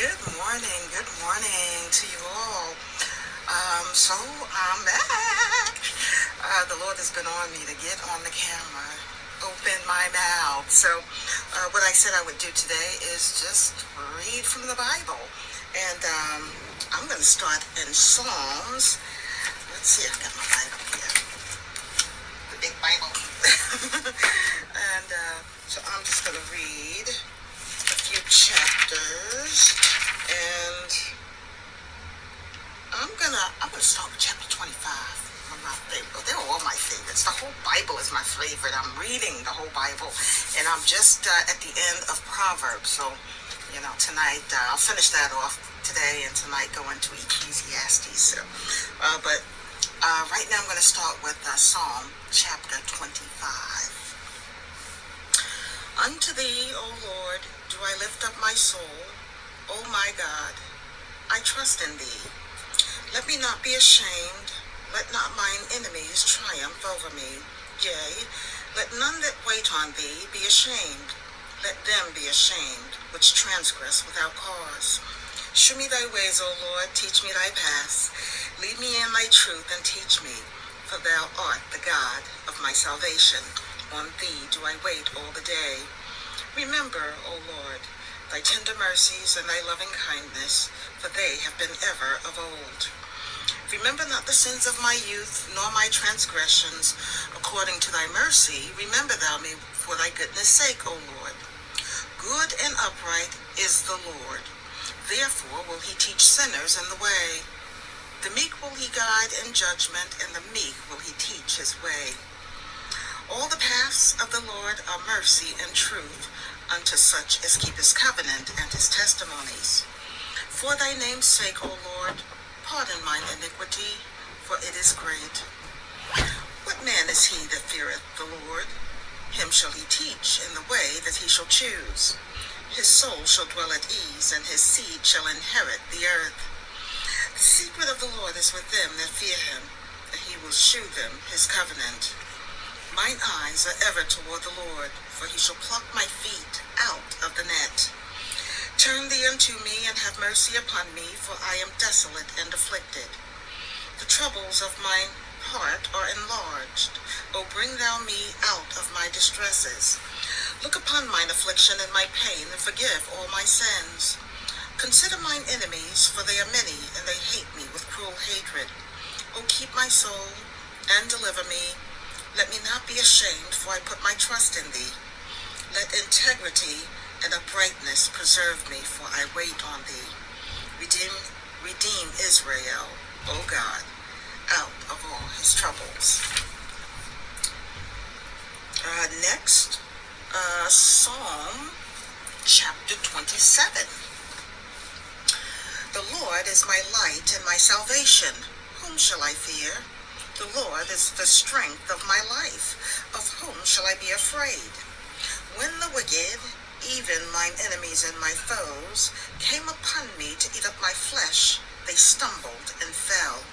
Good morning to you all. So I'm back. The Lord has been on me to get on the camera, open my mouth. So what I said I would do today is just read from the Bible. And I'm going to start in Psalms. Let's see, I've got my Bible here. The big Bible. And so I'm just going to read a few chapters. And I'm gonna start with chapter 25. One of my favorite. They're all my favorites. The whole Bible is my favorite. I'm reading the whole Bible, and I'm just at the end of Proverbs. So, tonight I'll finish that off today, and tonight go into Ecclesiastes. So, but right now I'm going to start with Psalm chapter 25. Unto thee, O Lord, do I lift up my soul. O my God, I trust in thee. Let me not be ashamed. Let not mine enemies triumph over me. Yea, let none that wait on thee be ashamed. Let them be ashamed which transgress without cause. Shew me thy ways, O Lord, teach me thy paths. Lead me in thy truth and teach me, for thou art the God of my salvation. On thee do I wait all the day. Remember, O Lord, thy tender mercies and thy loving kindness, for they have been ever of old. Remember not the sins of my youth, nor my transgressions. According to thy mercy, remember thou me for thy goodness' sake, O Lord. Good and upright is the Lord. Therefore will he teach sinners in the way. The meek will he guide in judgment, and the meek will he teach his way. All the paths of the Lord are mercy and truth, unto such as keep his covenant and his testimonies. For thy name's sake, O Lord, pardon mine iniquity, for it is great. What man is he that feareth the Lord? Him shall he teach in the way that he shall choose. His soul shall dwell at ease, and his seed shall inherit the earth. The secret of the Lord is with them that fear him, and he will shew them his covenant. Mine eyes are ever toward the Lord, for he shall pluck my feet out of the net. Turn thee unto me, and have mercy upon me, for I am desolate and afflicted. The troubles of mine heart are enlarged. O bring thou me out of my distresses. Look upon mine affliction and my pain, and forgive all my sins. Consider mine enemies, for they are many, and they hate me with cruel hatred. O keep my soul, and deliver me. Let me not be ashamed, for I put my trust in thee. Let integrity and uprightness preserve me, for I wait on thee. Redeem Israel, O God, out of all his troubles. Next, Psalm chapter 27. The Lord is my light and my salvation. Whom shall I fear? The Lord is the strength of my life. Of whom shall I be afraid? When the wicked, even mine enemies and my foes, came upon me to eat up my flesh, they stumbled and fell.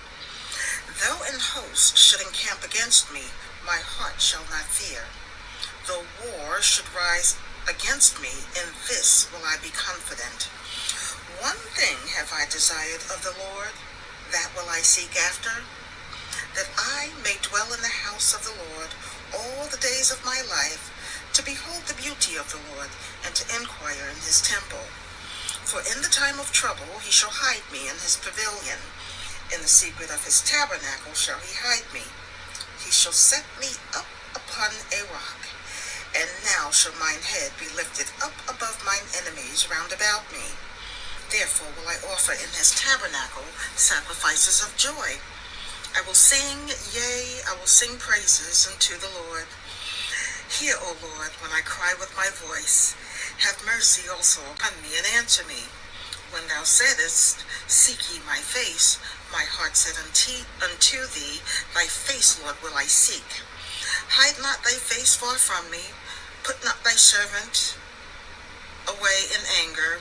Though an host should encamp against me, my heart shall not fear. Though war should rise against me, in this will I be confident. One thing have I desired of the Lord, that will I seek after, that I may dwell in the house of the Lord all the days of my life, to behold the beauty of the Lord, and to inquire in his temple. For in the time of trouble he shall hide me in his pavilion. In the secret of his tabernacle shall he hide me. He shall set me up upon a rock. And now shall mine head be lifted up above mine enemies round about me. Therefore will I offer in his tabernacle sacrifices of joy. I will sing, yea, I will sing praises unto the Lord. Hear, O Lord, when I cry with my voice. Have mercy also upon me, and answer me. When thou saidest, seek ye my face, my heart said unto thee, thy face, Lord, will I seek. Hide not thy face far from me. Put not thy servant away in anger.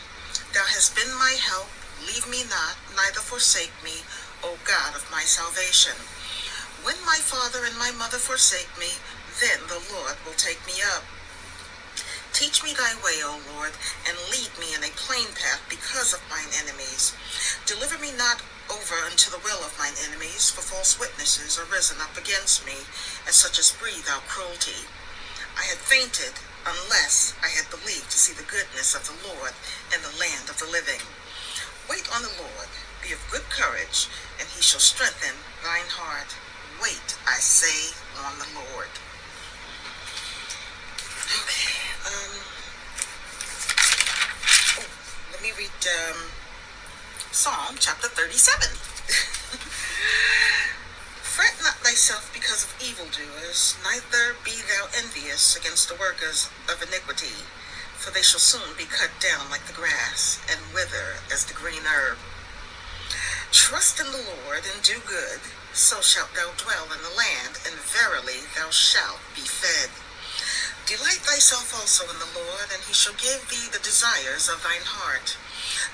Thou hast been my help. Leave me not, neither forsake me, O God of my salvation. When my father and my mother forsake me, then the Lord will take me up. Teach me thy way, O Lord, and lead me in a plain path because of mine enemies. Deliver me not over unto the will of mine enemies, for false witnesses are risen up against me, and such as breathe out cruelty. I had fainted unless I had believed to see the goodness of the Lord in the land of the living. Wait on the Lord, be of good courage, and he shall strengthen thine heart. Wait, I say, on the Lord. Okay, let me read Psalm chapter 37. Fret not thyself because of evildoers, neither be thou envious against the workers of iniquity, for they shall soon be cut down like the grass, and wither as the green herb. Trust in the Lord, and do good, so shalt thou dwell in the land, and verily thou shalt be fed. Delight thyself also in the Lord, and he shall give thee the desires of thine heart.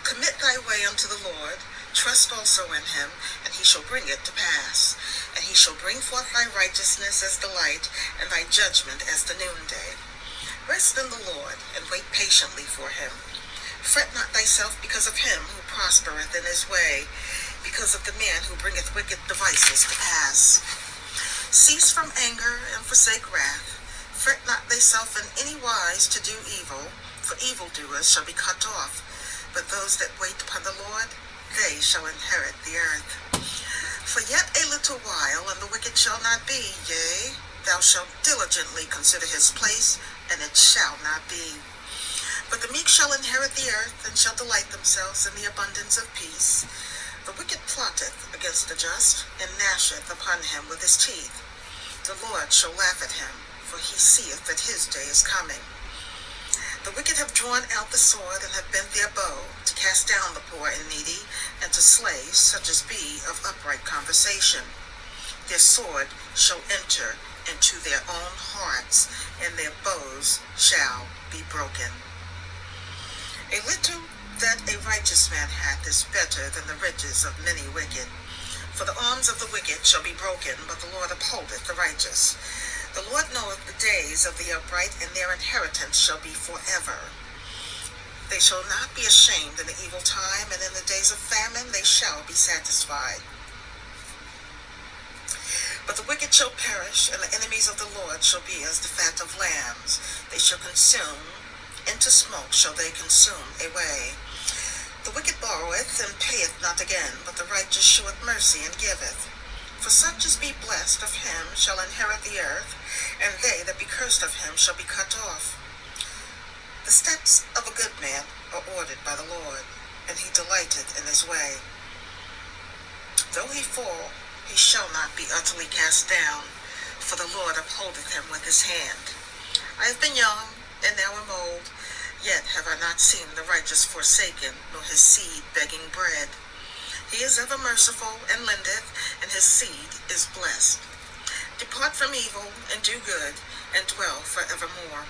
Commit thy way unto the Lord, trust also in him, and he shall bring it to pass. And he shall bring forth thy righteousness as the light, and thy judgment as the noonday. Rest in the Lord, and wait patiently for him. Fret not thyself because of him who prospereth in his way, because of the man who bringeth wicked devices to pass. Cease from anger, and forsake wrath. Fret not thyself in any wise to do evil, for evildoers shall be cut off. But those that wait upon the Lord, they shall inherit the earth. For yet a little while, and the wicked shall not be. Yea, thou shalt diligently consider his place, and it shall not be. But the meek shall inherit the earth, and shall delight themselves in the abundance of peace. The wicked plotteth against the just, and gnasheth upon him with his teeth. The Lord shall laugh at him, for he seeth that his day is coming. The wicked have drawn out the sword, and have bent their bow, to cast down the poor and needy, and to slay such as be of upright conversation. Their sword shall enter into their own hearts, and their bows shall be broken. A little that a righteous man hath is better than the riches of many wicked. For the arms of the wicked shall be broken, but the Lord upholdeth the righteous. The Lord knoweth the days of the upright, and their inheritance shall be forever. They shall not be ashamed in the evil time, and in the days of famine they shall be satisfied. But the wicked shall perish, and the enemies of the Lord shall be as the fat of lambs. They shall consume, into smoke shall they consume away. The wicked borroweth, and payeth not again, but the righteous sheweth mercy, and giveth. For such as be blessed of him shall inherit the earth, and they that be cursed of him shall be cut off. The steps of a good man are ordered by the Lord, and he delighteth in his way. Though he fall, he shall not be utterly cast down, for the Lord upholdeth him with his hand. I have been young, and now am old, yet have I not seen the righteous forsaken, nor his seed begging bread. He is ever merciful, and lendeth, and his seed is blessed. Depart from evil, and do good, and dwell for evermore.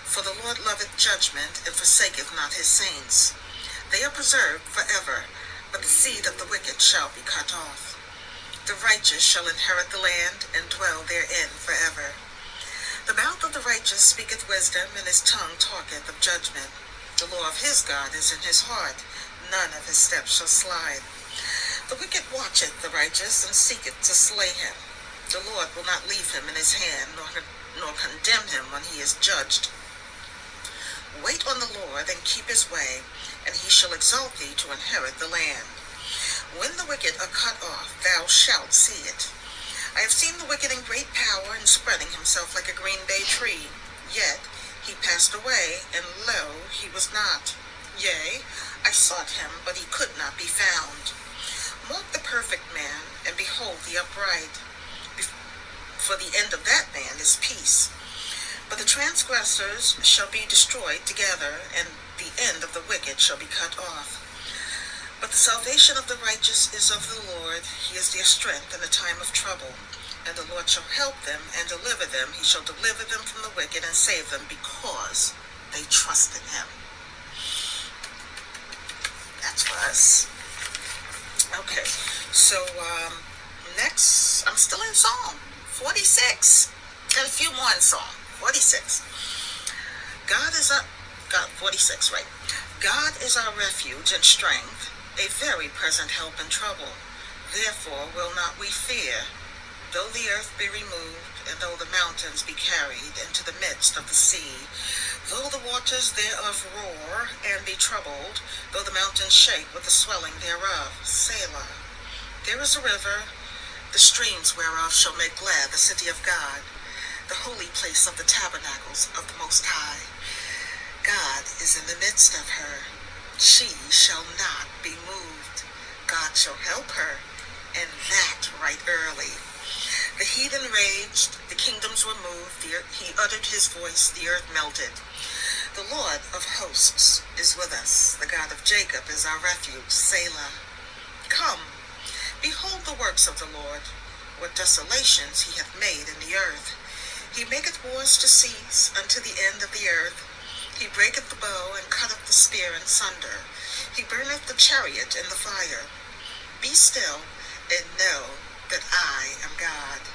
For the Lord loveth judgment, and forsaketh not his saints. They are preserved for ever, but the seed of the wicked shall be cut off. The righteous shall inherit the land, and dwell therein for ever. The mouth of the righteous speaketh wisdom, and his tongue talketh of judgment. The law of his God is in his heart, none of his steps shall slide. The wicked watcheth the righteous, and seeketh to slay him. The Lord will not leave him in his hand, nor condemn him when he is judged. Wait on the Lord, and keep his way, and he shall exalt thee to inherit the land. When the wicked are cut off, thou shalt see it. I have seen the wicked in great power, and spreading himself like a green bay tree. Yet he passed away, and lo, he was not. Yea, I sought him, but he could not be found. Mark the perfect man, and behold the upright, for the end of that man is peace. But the transgressors shall be destroyed together, and the end of the wicked shall be cut off. But the salvation of the righteous is of the Lord. He is their strength in the time of trouble. And the Lord shall help them and deliver them. He shall deliver them from the wicked and save them, because they trust in him. That's for us. Okay, so next, I'm still in Psalm 46. Got a few more in Psalm 46. God, 46, right? God is our refuge and strength, a very present help in trouble. Therefore will not we fear, though the earth be removed, and though the mountains be carried into the midst of the sea, though the waters thereof roar and be troubled, though the mountains shake with the swelling thereof. Selah. There is a river, the streams whereof shall make glad the city of God, the holy place of the tabernacles of the Most High. God is in the midst of her. She shall not be moved. God shall help her, and that right early. The heathen raged, the kingdoms were moved, he uttered his voice, the earth melted. The Lord of hosts is with us, the God of Jacob is our refuge. Selah. Come, behold the works of the Lord, what desolations he hath made in the earth. He maketh wars to cease unto the end of the earth. He breaketh the bow and cutteth the spear in sunder. He burneth the chariot in the fire. Be still and know that I am God.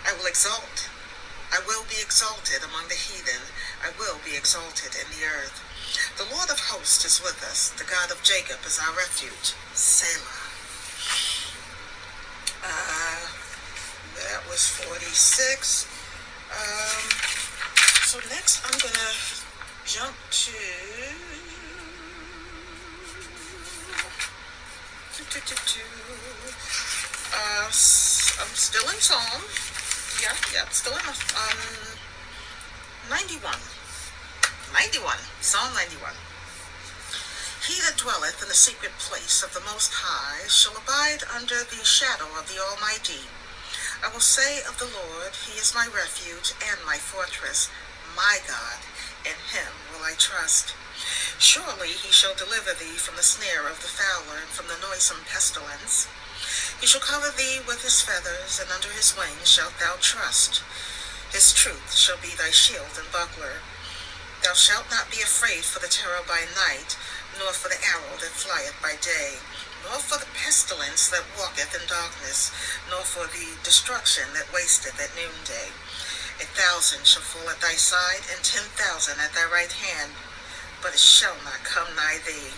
I will exalt. I will be exalted among the heathen. I will be exalted in the earth. The Lord of hosts is with us. The God of Jacob is our refuge. Selah. That was 46. So next I'm going to jump to I'm still in Psalm. Yeah, still in 91. Psalm 91. He that dwelleth in the secret place of the Most High shall abide under the shadow of the Almighty. I will say of the Lord, he is my refuge and my fortress, my God, in him will I trust. Surely he shall deliver thee from the snare of the fowler and from the noisome pestilence. He shall cover thee with his feathers, and under his wings shalt thou trust. His truth shall be thy shield and buckler. Thou shalt not be afraid for the terror by night, nor for the arrow that flieth by day, nor for the pestilence that walketh in darkness, nor for the destruction that wasteth at noonday. 1,000 shall fall at thy side, and 10,000 at thy right hand, but it shall not come nigh thee.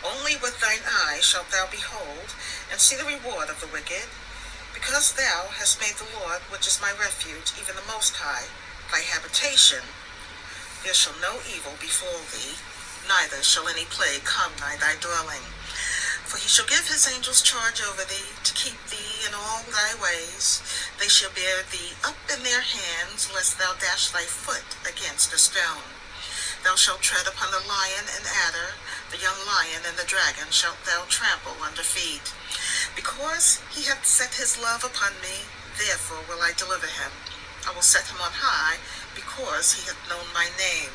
Only with thine eyes shalt thou behold, and see the reward of the wicked. Because thou hast made the Lord, which is my refuge, even the Most High, thy habitation, there shall no evil befall thee, neither shall any plague come nigh thy dwelling. For he shall give his angels charge over thee, to keep thee in all thy ways. They shall bear thee up in their hands, lest thou dash thy foot against a stone. Thou shalt tread upon the lion and adder, the young lion and the dragon shalt thou trample under feet. Because he hath set his love upon me, therefore will I deliver him. I will set him on high, because he hath known my name.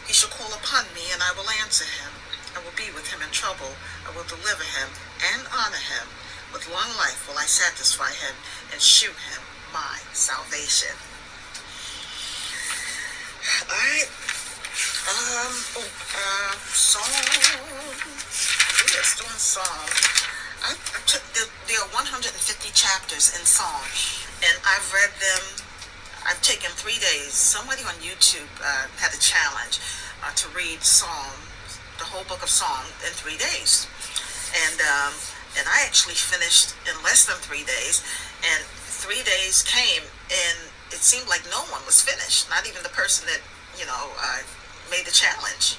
He shall call upon me, and I will answer him. I will be with him in trouble. I will deliver him and honor him. With long life will I satisfy him and shew him my salvation. All right. Psalm. We're still in Psalm. There are 150 chapters in Psalm, and I've read them. I've taken 3 days. Somebody on YouTube had a challenge to read Psalm, the whole book of Psalm, in 3 days, and I actually finished in less than 3 days. And 3 days came, and it seemed like no one was finished. Not even the person that made the challenge.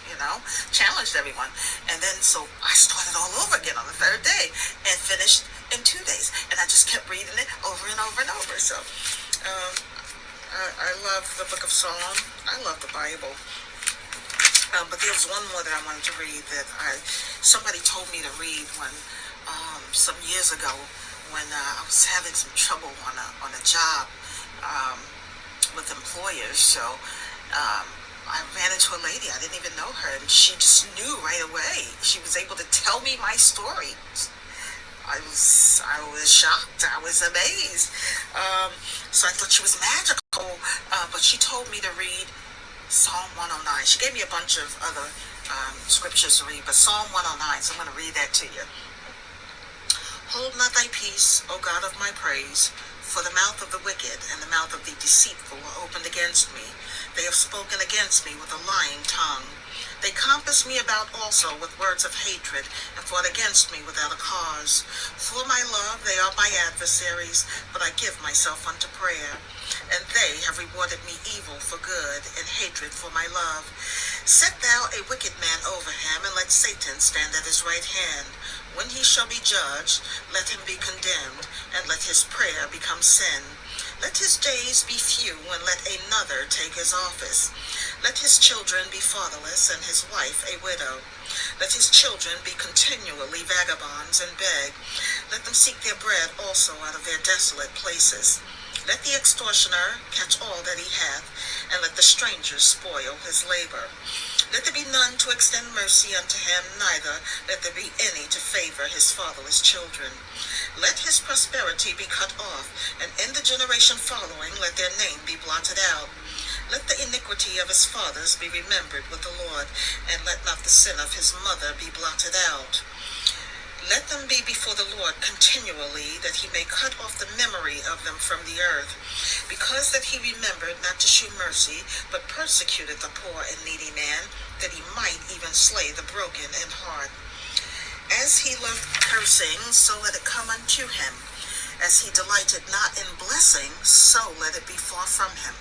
Challenged everyone. And then so I started all over again on the third day and finished in 2 days. And I just kept reading it over and over and over. So I love the book of Psalm. I love the Bible. But there was one more that I wanted to read that somebody told me to read when some years ago when I was having some trouble on a job with employers. So I ran into a lady. I didn't even know her, and she just knew right away. She was able to tell me my story. I was shocked. I was amazed. So I thought she was magical. But she told me to read Psalm 109. She gave me a bunch of other scriptures to read, but Psalm 109, so I'm going to read that to you. Hold not thy peace, O God of my praise, for the mouth of the wicked and the mouth of the deceitful are opened against me. They have spoken against me with a lying tongue. They compassed me about also with words of hatred, and fought against me without a cause. For my love they are my adversaries, but I give myself unto prayer. And they have rewarded me evil for good, and hatred for my love. Set thou a wicked man over him, and let Satan stand at his right hand. When he shall be judged, let him be condemned, and let his prayer become sin. Let his days be few, and let another take his office. Let his children be fatherless, and his wife a widow. Let his children be continually vagabonds and beg. Let them seek their bread also out of their desolate places. Let the extortioner catch all that he hath, and let the stranger spoil his labor. Let there be none to extend mercy unto him, neither let there be any to favor his fatherless children. Let his prosperity be cut off, and in the generation following let their name be blotted out. Let the iniquity of his fathers be remembered with the Lord, and let not the sin of his mother be blotted out. Let them be before the Lord continually, that he may cut off the memory of them from the earth, because that he remembered not to shew mercy, but persecuted the poor and needy man, that he might even slay the broken in heart. As he loved cursing, so let it come unto him. As he delighted not in blessing, so let it be far from him.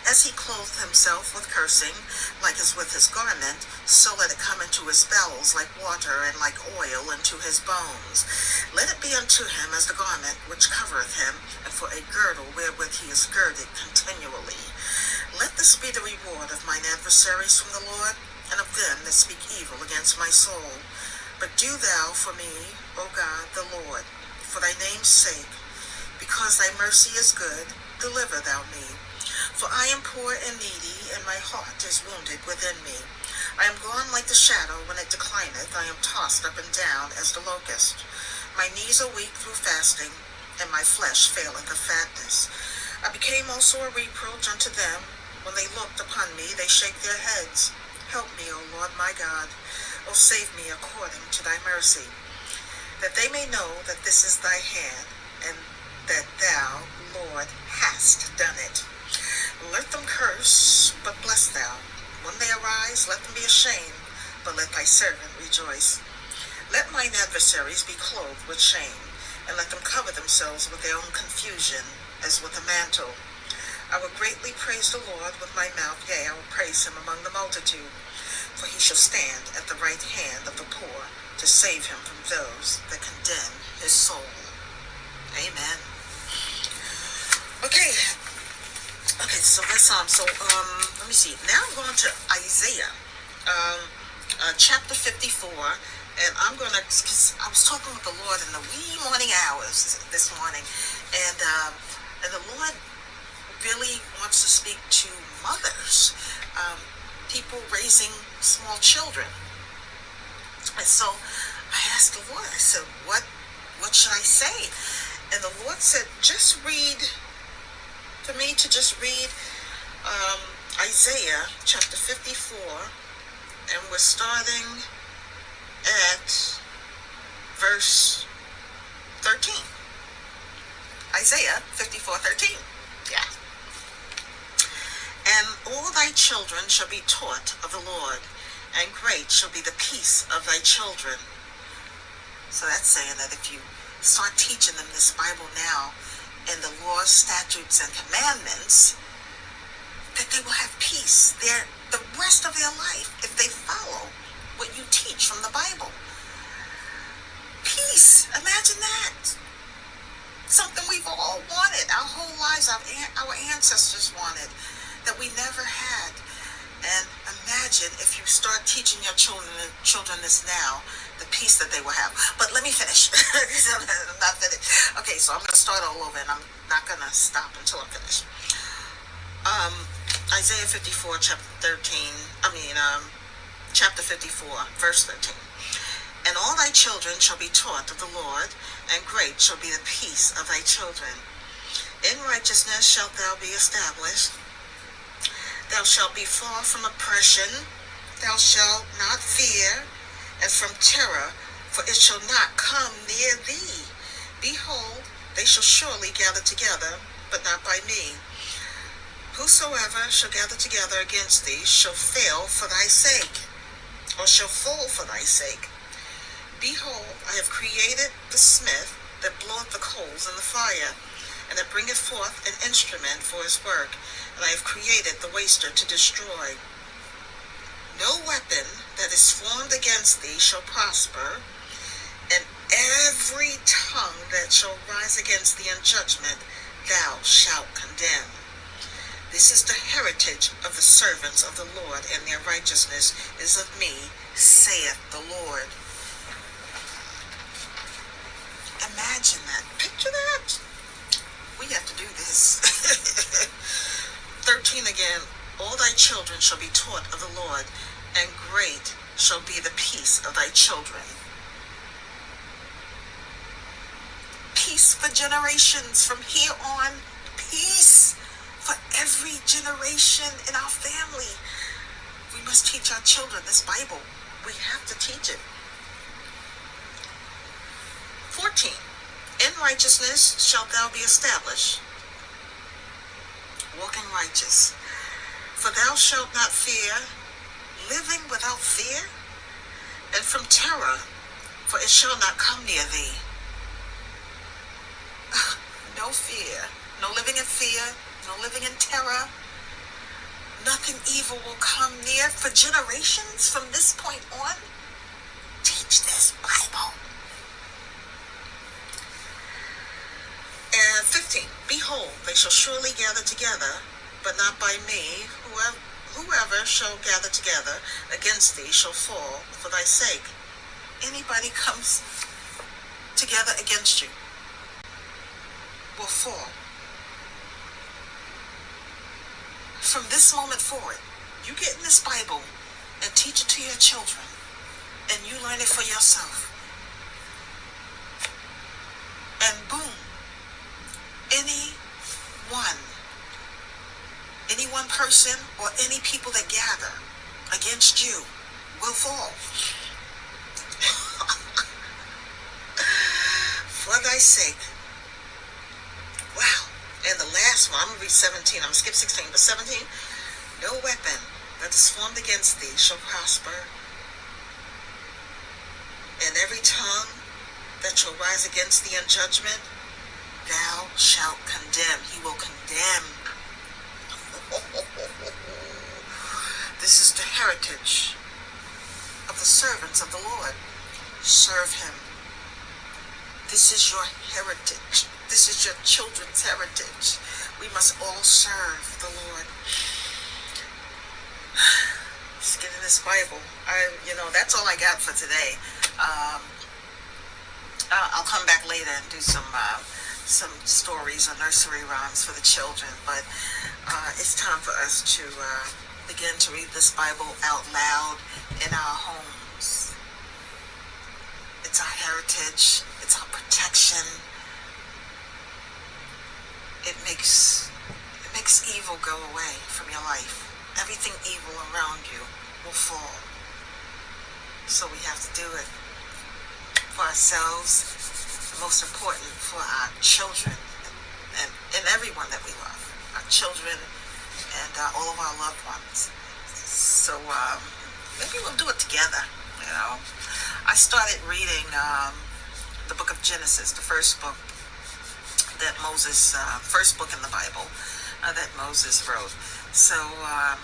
As he clothed himself with cursing, like as with his garment, so let it come into his bowels like water, and like oil into his bones. Let it be unto him as the garment which covereth him, and for a girdle wherewith he is girded continually. Let this be the reward of mine adversaries from the Lord, and of them that speak evil against my soul. But do thou for me, O God, the Lord, for thy name's sake, because thy mercy is good, deliver thou me. For I am poor and needy, and my heart is wounded within me. I am gone like the shadow when it declineth. I am tossed up and down as the locust. My knees are weak through fasting, and my flesh faileth of fatness. I became also a reproach unto them. When they looked upon me, they shake their heads. Help me, O Lord my God. O save me according to thy mercy, that they may know that this is thy hand, and that thou, Lord, hast done it. Let them curse, but bless thou. When they arise, let them be ashamed, but let thy servant rejoice. Let mine adversaries be clothed with shame, and let them cover themselves with their own confusion, as with a mantle. I will greatly praise the Lord with my mouth, yea, I will praise him among the multitude. For he shall stand at the right hand of the poor, to save him from those that condemn his soul. Amen. Okay, so that's let me see. Now I'm going to Isaiah, chapter 54, and I was talking with the Lord in the wee morning hours this morning, and the Lord really wants to speak to mothers, people raising small children. And so I asked the Lord, I said, what should I say? And the Lord said, just read Isaiah chapter 54, and we're starting at verse 13. Isaiah 54:13. Yeah. And all thy children shall be taught of the Lord, and great shall be the peace of thy children. So that's saying that if you start teaching them this Bible now, and the laws, statutes, and commandments, that they will have peace the rest of their life if they follow what you teach from the Bible. Peace. Imagine that. Something we've all wanted our whole lives, our ancestors wanted, that we never had. And imagine if you start teaching your children this now, the peace that they will have. But let me finish. I'm not finished. Okay, so I'm going to start all over, and I'm not going to stop until I'm finished. Isaiah 54, chapter 54, verse 13. And all thy children shall be taught of the Lord, and great shall be the peace of thy children. In righteousness shalt thou be established. Thou shalt be far from oppression. Thou shalt not fear, and from terror, for it shall not come near thee. Behold, they shall surely gather together, but not by me. Whosoever shall gather together against thee shall fail for thy sake, or shall fall for thy sake. Behold, I have created the smith that bloweth the coals in the fire, and that bringeth forth an instrument for his work, and I have created the waster to destroy. No weapon that is formed against thee shall prosper, and every tongue that shall rise against thee in judgment thou shalt condemn. This is the heritage of the servants of the Lord, and their righteousness is of me, saith the Lord. Imagine that. Picture that. We have to do this. 13 again. All thy children shall be taught of the Lord, and great shall be the peace of thy children. Peace for generations from here on. Peace for every generation in our family. We must teach our children this Bible. We have to teach it. 14. In righteousness shalt thou be established. Walk in righteous. For thou shalt not fear, living without fear, and from terror, for it shall not come near thee. No fear, no living in fear, no living in terror. Nothing evil will come near for generations from this point on. Teach this Bible. And 15, behold, they shall surely gather together, but not by me. Whoever shall gather together against thee shall fall for thy sake. Anybody comes together against you will fall. From this moment forward, you get in this Bible and teach it to your children, and you learn it for yourself. And boom, any one person or any people that gather against you will fall. For thy sake. Wow. And the last one, I'm going to read 17. I'm going to skip 16, but 17. No weapon that is formed against thee shall prosper, and every tongue that shall rise against thee in judgment thou shalt condemn. He will condemn. This is the heritage of the servants of the Lord. Serve him. This is your heritage. This is your children's heritage. We must all serve the Lord. Just get in this Bible. That's all I got for today. I'll come back later and do some stories or nursery rhymes for the children, but it's time for us to begin to read this Bible out loud in our homes. It's our heritage. It's our protection. It makes evil go away from your life. Everything evil around you will fall. So we have to do it for ourselves, most important for our children and everyone that we love, our children and all of our loved ones. So maybe we'll do it together. I started reading the book of Genesis, the first book that first book in the Bible that Moses wrote. So I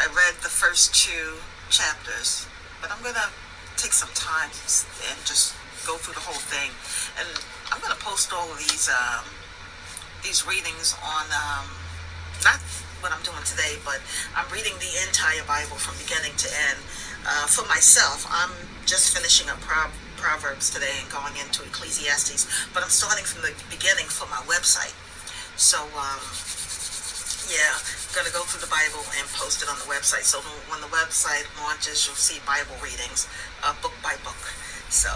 read the first 2 chapters, but I'm gonna take some time and just go through the whole thing, and I'm going to post all of these readings on not what I'm doing today, but I'm reading the entire Bible from beginning to end. For myself, I'm just finishing up Proverbs today and going into Ecclesiastes, but I'm starting from the beginning for my website. So I'm going to go through the Bible and post it on the website. So when the website launches, you'll see Bible readings, book by book. So,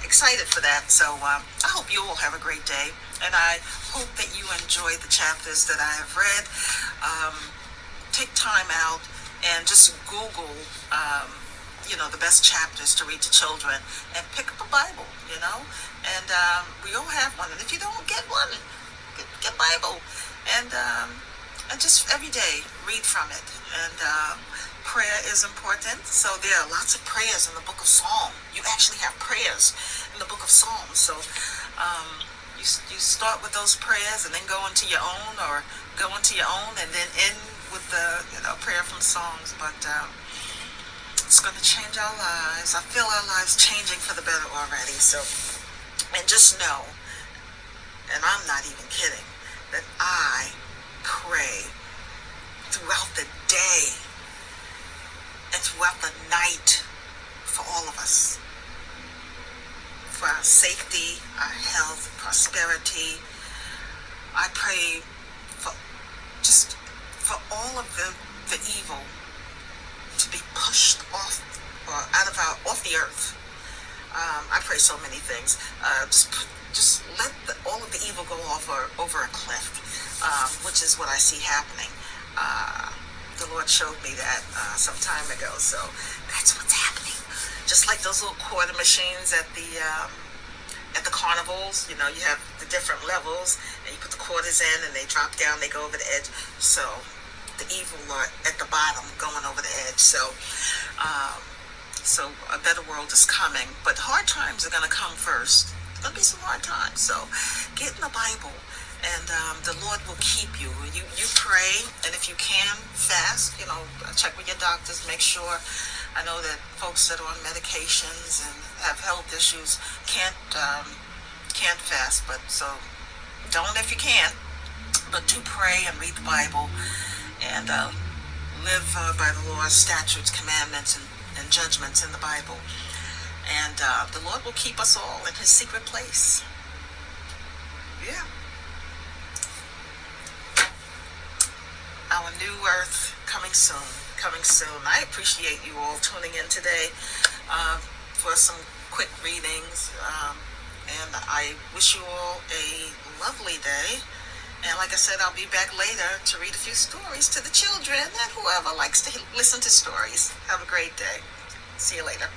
excited for that. So, I hope you all have a great day, and I hope that you enjoy the chapters that I have read. Take time out and just Google, the best chapters to read to children, and pick up a Bible, and we all have one. And if you don't get one, get a Bible. and just every day read from it. And prayer is important. So there are lots of prayers in the book of Psalm. You actually have prayers in the book of Psalms. So you start with those prayers and then go into your own, or go into your own and then end with the prayer from Psalms. But it's going to change our lives. I feel our lives changing for the better already. So, and just know, and I'm not even kidding, that I pray throughout the day and throughout the night for all of us, for our safety, our health, prosperity. I pray for all of the evil to be pushed off, or off the earth. I pray so many things. Just let all of the evil go off or over a cliff, which is what I see happening. The Lord showed me that some time ago, so that's what's happening. Just like those little quarter machines at the carnivals, you have the different levels, and you put the quarters in, and they drop down, they go over the edge. So the evil are at the bottom, going over the edge. So a better world is coming, but hard times are going to come first. There's going to be some hard times. So get in the Bible, and the Lord will keep you. You pray, and if you can, fast. Check with your doctors. Make sure. I know that folks that are on medications and have health issues can't fast, but so don't if you can. But do pray and read the Bible, and live by the laws, statutes, commandments, and judgments in the Bible. And the Lord will keep us all in His secret place. Yeah. Our new earth coming soon. I appreciate you all tuning in today for some quick readings. And I wish you all a lovely day. And like I said, I'll be back later to read a few stories to the children and whoever likes to listen to stories. Have a great day. See you later.